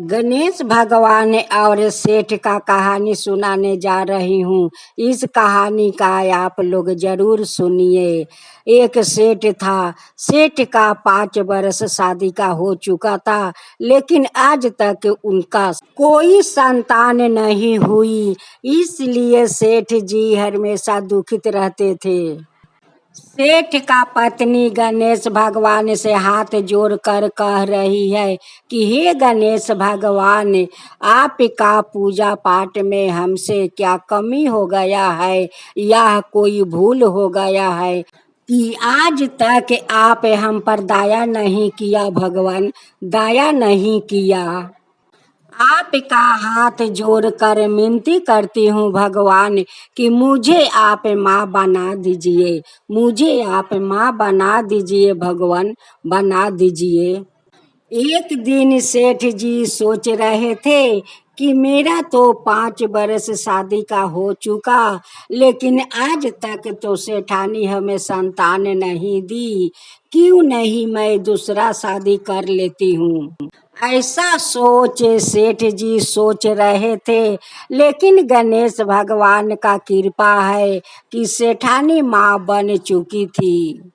गणेश भगवान और सेठ का कहानी सुनाने जा रही हूँ। इस कहानी का आप लोग जरूर सुनिए। एक सेठ था। सेठ का 5 वर्ष शादी का हो चुका था, लेकिन आज तक उनका कोई संतान नहीं हुई। इसलिए सेठ जी हमेशा दुखित रहते थे। सेठ का पत्नी गणेश भगवान से हाथ जोड़कर कह रही है कि हे गणेश भगवान, आपका पूजा पाठ में हमसे क्या कमी हो गया है या कोई भूल हो गया है कि आज तक आप हम पर दया नहीं किया। भगवान, दया नहीं किया। आपका हाथ जोड़कर विनती करती हूँ भगवान कि मुझे आप माँ बना दीजिए। मुझे आप माँ बना दीजिए भगवान, बना दीजिए। एक दिन सेठ जी सोच रहे थे कि मेरा तो 5 वर्ष शादी का हो चुका, लेकिन आज तक तो सेठानी हमें संतान नहीं दी। क्यों नहीं मैं दूसरा शादी कर लेती हूँ। ऐसा सोच सेठ जी सोच रहे थे, लेकिन गणेश भगवान का कृपा है कि सेठानी माँ बन चुकी थी।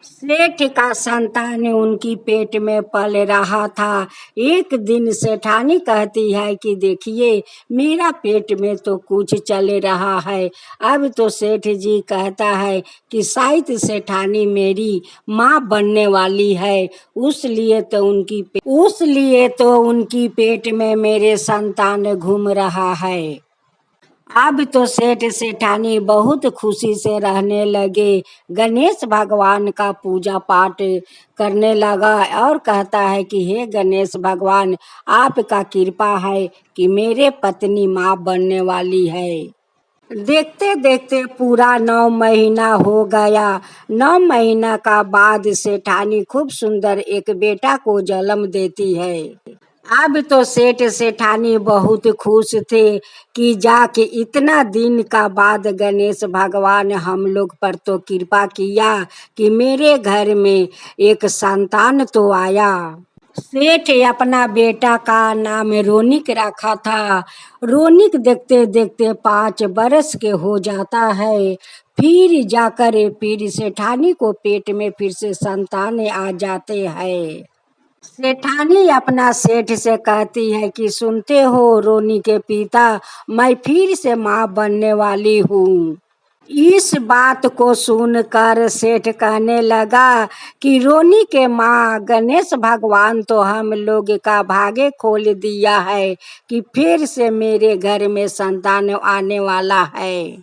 सेठ का संतान उनकी पेट में पल रहा था। एक दिन सेठानी कहती है कि देखिए, मेरा पेट में तो कुछ चल रहा है। अब तो सेठ जी कहता है कि शायद सेठानी मेरी माँ बनने वाली है, उसलिए तो उनकी पेट में मेरे संतान घूम रहा है। अब तो सेठ सेठानी बहुत खुशी से रहने लगे। गणेश भगवान का पूजा पाठ करने लगा और कहता है कि हे गणेश भगवान, आपका कृपा है कि मेरे पत्नी माँ बनने वाली है। देखते देखते पूरा 9 महीना हो गया। 9 महीना का बाद सेठानी खूब सुंदर एक बेटा को जन्म देती है। अब तो सेठ सेठानी बहुत खुश थे कि जाके इतना दिन का बाद गणेश भगवान हम लोग पर तो कृपा किया कि मेरे घर में एक संतान तो आया। सेठ अपना बेटा का नाम रोनिक रखा था। रोनिक देखते देखते 5 बरस के हो जाता है। फिर जाकर फिर सेठानी को पेट में फिर से संतान आ जाते हैं। सेठानी अपना सेठ से कहती है कि सुनते हो रोनी के पिता, मैं फिर से माँ बनने वाली हूँ। इस बात को सुनकर सेठ कहने लगा कि रोनी के माँ, गणेश भगवान तो हम लोग का भागे खोल दिया है कि फिर से मेरे घर में संतान आने वाला है।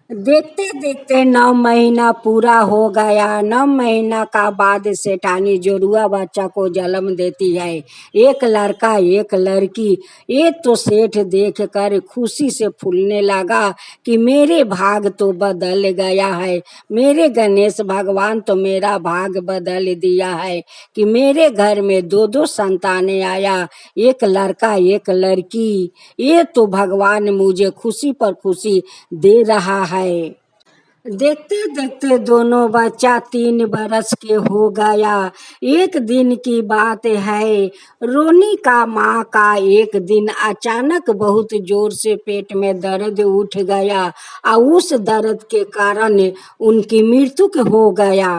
देखते देखते 9 महीना पूरा हो गया। 9 महीना का बाद सेठानी जोड़ुआ बच्चा को जन्म देती है, एक लड़का एक लड़की। ये तो सेठ देख कर खुशी से फूलने लगा कि मेरे भाग तो बदल गया है। मेरे गणेश भगवान तो मेरा भाग बदल दिया है कि मेरे घर में 2 संतानें आया, एक लड़का एक लड़की। ये तो भगवान मुझे खुशी पर खुशी दे रहा है। देखते देखते दोनों बच्चा 3 बरस के हो गया। एक दिन की बात है, रोनी का माँ का एक दिन अचानक बहुत जोर से पेट में दर्द उठ गया और उस दर्द के कारण उनकी मृत्यु हो गया।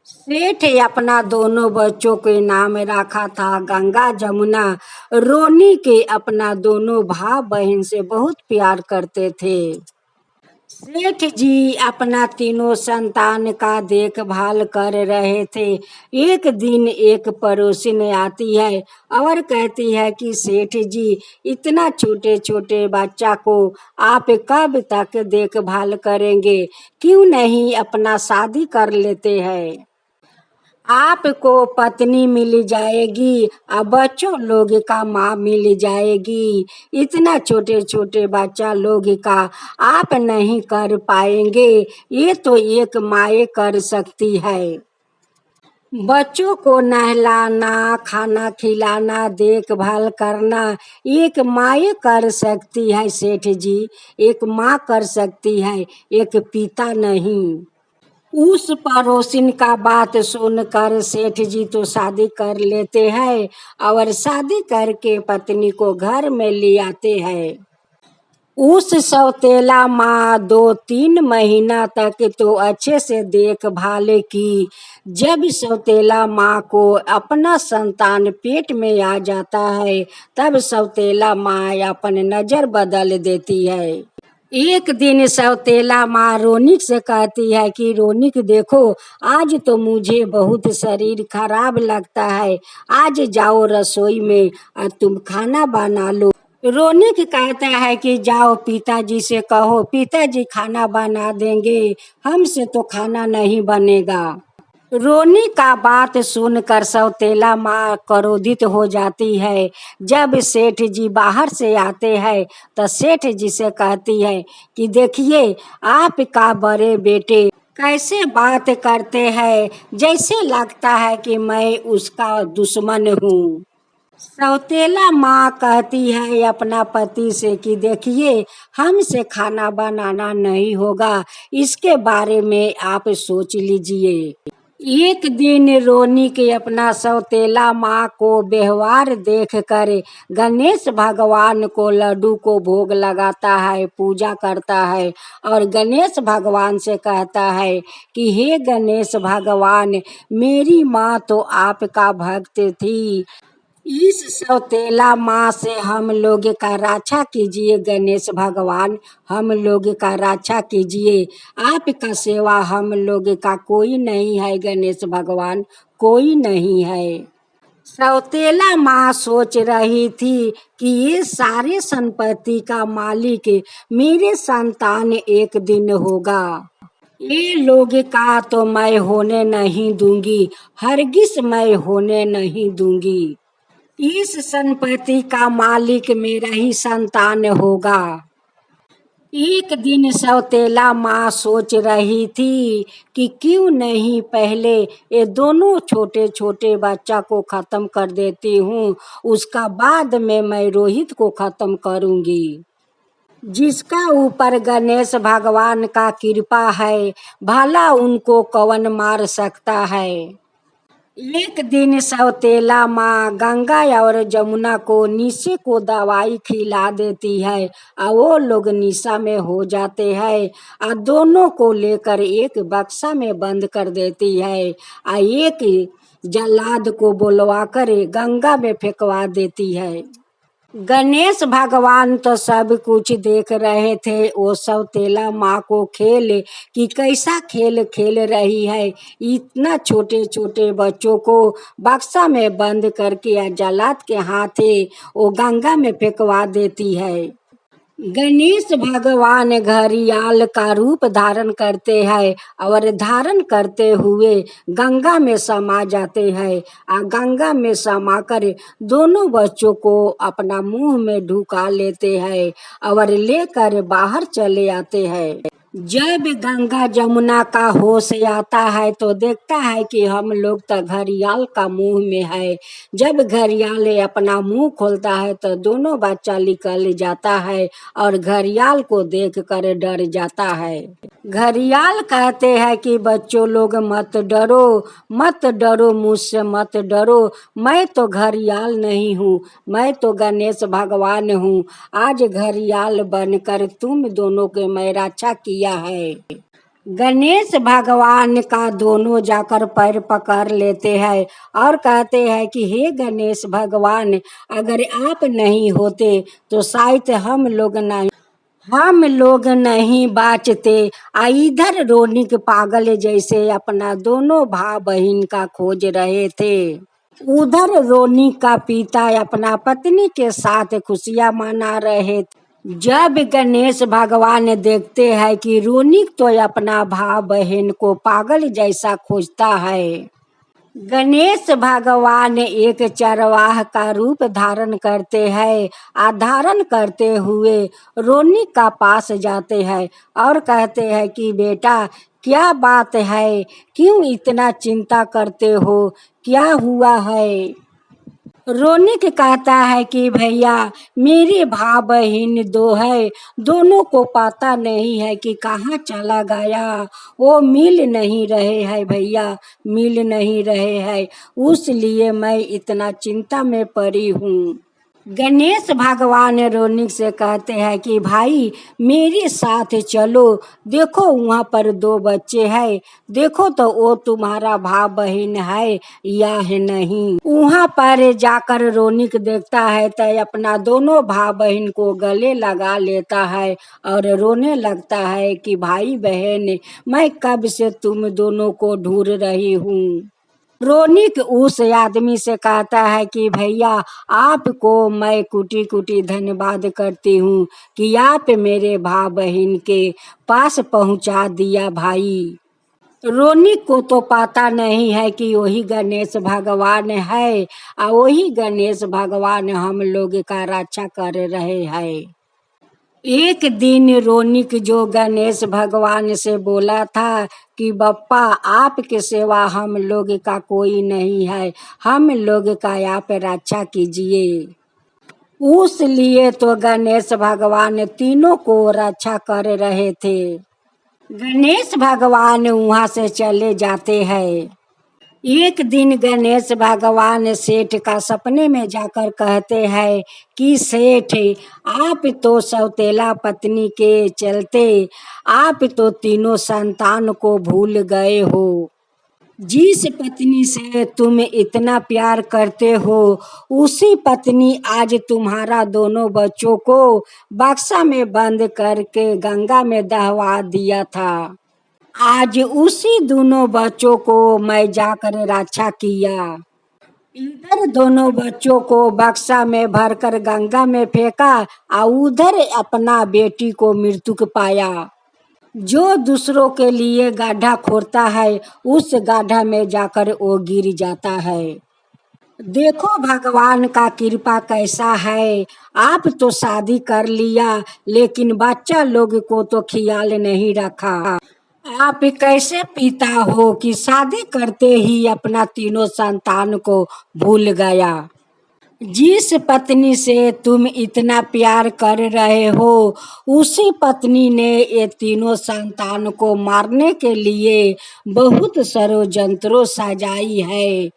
सेठ अपना दोनों बच्चों के नाम रखा था गंगा जमुना। रोनी के अपना दोनों भाई बहन से बहुत प्यार करते थे। सेठ जी अपना तीनों संतान का देखभाल कर रहे थे। एक दिन एक पड़ोसिन आती है और कहती है कि सेठ जी, इतना छोटे छोटे बच्चा को आप कब तक देखभाल करेंगे, क्यों नहीं अपना शादी कर लेते हैं। आपको पत्नी मिल जाएगी और बच्चों लोग का माँ मिल जाएगी। इतना छोटे छोटे बच्चा लोग का आप नहीं कर पाएंगे, ये तो एक माँ कर सकती है। बच्चों को नहलाना, खाना खिलाना, देखभाल करना एक माँ कर सकती है सेठ जी। एक माँ कर सकती है, एक पिता नहीं। उस पड़ोसिन का बात सुनकर सेठ जी तो शादी कर लेते हैं और शादी करके पत्नी को घर में ले आते हैं। उस सौतेला माँ 2-3 महीना तक तो अच्छे से देखभाल की। जब सौतेला माँ को अपना संतान पेट में आ जाता है तब सौतेला माँ अपन नजर बदल देती है। एक दिन सौतेला माँ रोनिक से कहती है कि रोनिक देखो, आज तो मुझे बहुत शरीर खराब लगता है, आज जाओ रसोई में और तुम खाना बना लो। रोनिक कहता है कि जाओ पिताजी से कहो, पिताजी खाना बना देंगे, हमसे तो खाना नहीं बनेगा। रोनी का बात सुनकर सौतेला माँ क्रोधित हो जाती है। जब सेठ जी बाहर से आते हैं तो सेठ जी से कहती है कि देखिए, आपका बड़े बेटे कैसे बात करते हैं, जैसे लगता है कि मैं उसका दुश्मन हूँ। सौतेला माँ कहती है अपना पति से कि देखिए, हमसे खाना बनाना नहीं होगा, इसके बारे में आप सोच लीजिए। एक दिन रोनी के अपना सौतेला माँ को व्यवहार देखकर गणेश भगवान को लड्डू को भोग लगाता है, पूजा करता है और गणेश भगवान से कहता है कि हे गणेश भगवान, मेरी माँ तो आपका भक्त थी, इस सौतेला माँ से हम लोग का रक्षा कीजिए गणेश भगवान, हम लोग का रक्षा कीजिए, आपका सेवा हम लोग का कोई नहीं है गणेश भगवान, कोई नहीं है। सौतेला माँ सोच रही थी कि ये सारे संपत्ति का मालिक मेरे संतान एक दिन होगा, ये लोग का तो मैं होने नहीं दूंगी, हरगिज मैं होने नहीं दूंगी, इस संपत्ति का मालिक मेरा ही संतान होगा। एक दिन सौतेला माँ सोच रही थी कि क्यों नहीं पहले ये दोनों छोटे छोटे बच्चा को खत्म कर देती हूँ, उसका बाद में मैं रोहित को खत्म करूँगी। जिसका ऊपर गणेश भगवान का कृपा है, भला उनको कौन मार सकता है। एक दिन सौतेला माँ गंगा और जमुना को निशे को दवाई खिला देती है और वो लोग निशा में हो जाते हैं और दोनों को लेकर एक बक्सा में बंद कर देती है और एक जल्लाद को बुलवा कर गंगा में फेंकवा देती है। गणेश भगवान तो सब कुछ देख रहे थे, वो सौतेला माँ को खेल कि कैसा खेल खेल रही है, इतना छोटे छोटे बच्चों को बक्सा में बंद करके या जलाद के हाथे वो गंगा में फेंकवा देती है। गणेश भगवान घड़ियाल का रूप धारण करते हैं और धारण करते हुए गंगा में समा जाते हैं और गंगा में समाकर दोनों बच्चों को अपना मुंह में ढुका लेते हैं और लेकर बाहर चले आते हैं। जब गंगा जमुना का होश आता है तो देखता है कि हम लोग तो घड़ियाल का मुंह में है। जब घड़ियाल अपना मुंह खोलता है तो दोनों बच्चा निकल जाता है और घड़ियाल को देखकर डर जाता है। घड़ियाल कहते हैं कि बच्चों लोग मत डरो, मत डरो, मुझसे मत डरो, मैं तो घड़ियाल नहीं हूँ, मैं तो गणेश भगवान हूँ, आज घड़ियाल बनकर तुम दोनों के मैं रक्षा किया है। गणेश भगवान का दोनों जाकर पैर पकड़ लेते हैं और कहते हैं कि हे गणेश भगवान, अगर आप नहीं होते तो शायद हम लोग नहीं बाँचते। इधर रोनिक पागल जैसे अपना दोनों भाई बहन का खोज रहे थे, उधर रोनिक का पिता अपना पत्नी के साथ खुशियां मना रहे थे। जब गणेश भगवान देखते हैं कि रोनिक तो अपना भाई बहन को पागल जैसा खोजता है, गणेश भगवान एक चरवाह का रूप धारण करते हैं, धारण करते हुए रोनी का पास जाते हैं और कहते हैं कि बेटा, क्या बात है, क्यों इतना चिंता करते हो, क्या हुआ है। रोनिक कहता है कि भैया मेरे भाई बहन दो है, दोनों को पता नहीं है कि कहाँ चला गया। वो मिल नहीं रहे हैं भैया, मिल नहीं रहे हैं, उसलिए मैं इतना चिंता में पड़ी हूँ। गणेश भगवान रोनिक से कहते हैं कि भाई मेरे साथ चलो, देखो वहाँ पर दो बच्चे हैं, देखो तो वो तुम्हारा भाई बहन है या है नहीं। वहाँ पर जाकर रोनिक देखता है तो अपना दोनों भाई बहन को गले लगा लेता है और रोने लगता है कि भाई बहन मैं कब से तुम दोनों को ढूंढ रही हूँ। रोनिक उस आदमी से कहता है कि भैया आपको मैं कुटी कुटी धन्यवाद करती हूँ कि आप मेरे भाई बहन के पास पहुँचा दिया भाई। रोनिक को तो पता नहीं है कि वही गणेश भगवान है और वही गणेश भगवान हम लोग का रक्षा कर रहे हैं। एक दिन रोनिक जो गणेश भगवान से बोला था कि बप्पा आपके सिवा हम लोग का कोई नहीं है, हम लोग का आप रक्षा कीजिए। उस लिए तो गणेश भगवान तीनों को रक्षा कर रहे थे। गणेश भगवान वहाँ से चले जाते हैं। एक दिन गणेश भगवान सेठ का सपने में जाकर कहते हैं कि सेठ आप तो सौतेला पत्नी के चलते आप तो तीनों संतान को भूल गए हो। जिस पत्नी से तुम इतना प्यार करते हो उसी पत्नी आज तुम्हारा दोनों बच्चों को बक्सा में बंद करके गंगा में दहवा दिया था। आज उसी दोनों बच्चों को मैं जाकर रक्षा किया। इधर दोनों बच्चों को बक्सा में भरकर गंगा में फेंका और उधर अपना बेटी को मृत्यु पाया। जो दूसरों के लिए गड्ढा खोदता है उस गड्ढा में जाकर वो गिर जाता है। देखो भगवान का कृपा कैसा है, आप तो शादी कर लिया लेकिन बच्चा लोग को तो ख्याल नहीं रखा। आप कैसे पिता हो कि शादी करते ही अपना तीनों संतान को भूल गया। जिस पत्नी से तुम इतना प्यार कर रहे हो उसी पत्नी ने ये तीनों संतान को मारने के लिए बहुत षड्यंत्रों सजाई है।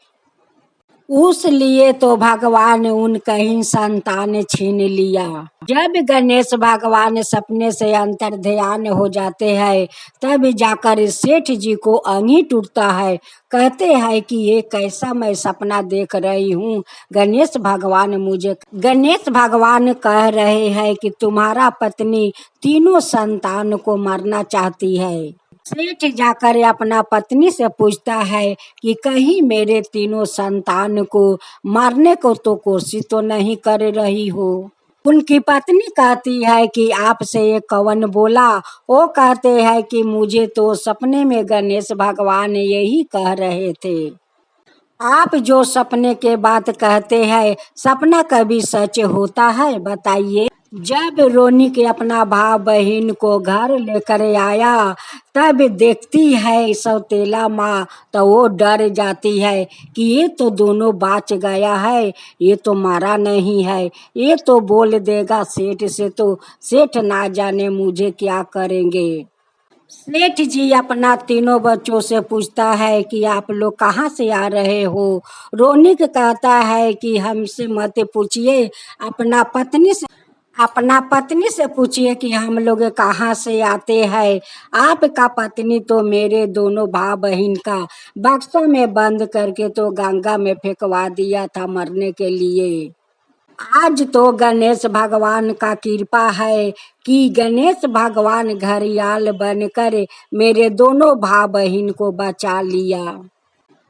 उस लिए तो भगवान उनका ही संतान छीन लिया। जब गणेश भगवान सपने से अंतर ध्यान हो जाते हैं तब जाकर सेठ जी को अंगी टूटता है। कहते हैं कि ये कैसा मैं सपना देख रही हूँ। गणेश भगवान कह रहे हैं कि तुम्हारा पत्नी तीनों संतान को मारना चाहती है। सेठ जाकर अपना पत्नी से पूछता है कि कहीं मेरे तीनों संतान को मारने को तो कोशिश तो नहीं कर रही हो। उनकी पत्नी कहती है कि आपसे ये कौन बोला। वो कहते हैं कि मुझे तो सपने में गणेश भगवान यही कह रहे थे। आप जो सपने के बात कहते हैं सपना कभी सच होता है बताइए। जब रोनिक अपना भाई बहन को घर लेकर आया तब देखती है सौतेला माँ तो वो डर जाती है कि ये तो दोनों बच गया है, ये तो मारा नहीं है, ये तो बोल देगा सेठ से तो सेठ ना जाने मुझे क्या करेंगे। सेठ जी अपना तीनों बच्चों से पूछता है कि आप लोग कहाँ से आ रहे हो। रोनिक कहता है कि हमसे मत पूछिए, अपना पत्नी से पूछिए कि हम लोग कहाँ से आते हैं। आपका पत्नी तो मेरे दोनों भाई बहन का बक्सों में बंद करके तो गंगा में फेंकवा दिया था मरने के लिए। आज तो गणेश भगवान का कृपा है कि गणेश भगवान घड़ियाल बनकर मेरे दोनों भाई बहन को बचा लिया।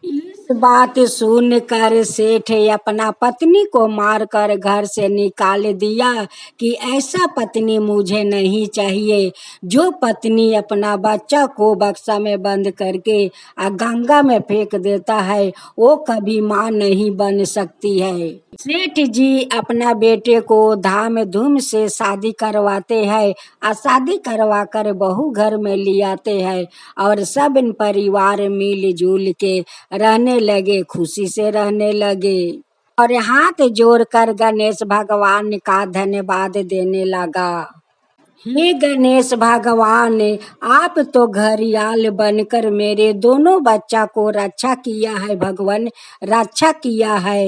इस बात सुनकर सेठ अपना पत्नी को मारकर घर से निकाल दिया कि ऐसा पत्नी मुझे नहीं चाहिए। जो पत्नी अपना बच्चा को बक्सा में बंद करके गंगा में फेंक देता है वो कभी माँ नहीं बन सकती है। सेठ जी अपना बेटे को धाम धूम से शादी करवाते हैं और शादी करवा कर बहू घर में ले आते हैं और सब परिवार मिलजुल के रहने लगे, खुशी से रहने लगे। और हाथ जोड़कर गणेश भगवान का धन्यवाद देने लगा। हे गणेश भगवान, आप तो घड़ियाल बनकर मेरे दोनों बच्चा को रक्षा किया है भगवान, रक्षा किया है।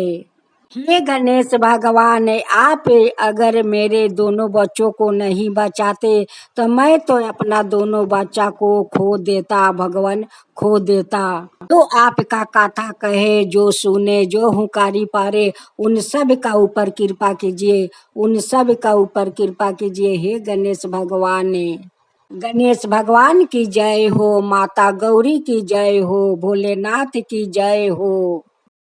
हे गणेश भगवान, आप अगर मेरे दोनों बच्चों को नहीं बचाते तो मैं तो अपना दोनों बच्चा को खो देता भगवान, खो देता। तो आपका कथा कहे जो सुने, जो हुकारी पारे, उन सब का ऊपर कृपा कीजिए, उन सब का ऊपर कृपा कीजिए। हे गणेश भगवान, गणेश भगवान की जय हो, माता गौरी की जय हो, भोलेनाथ की जय हो।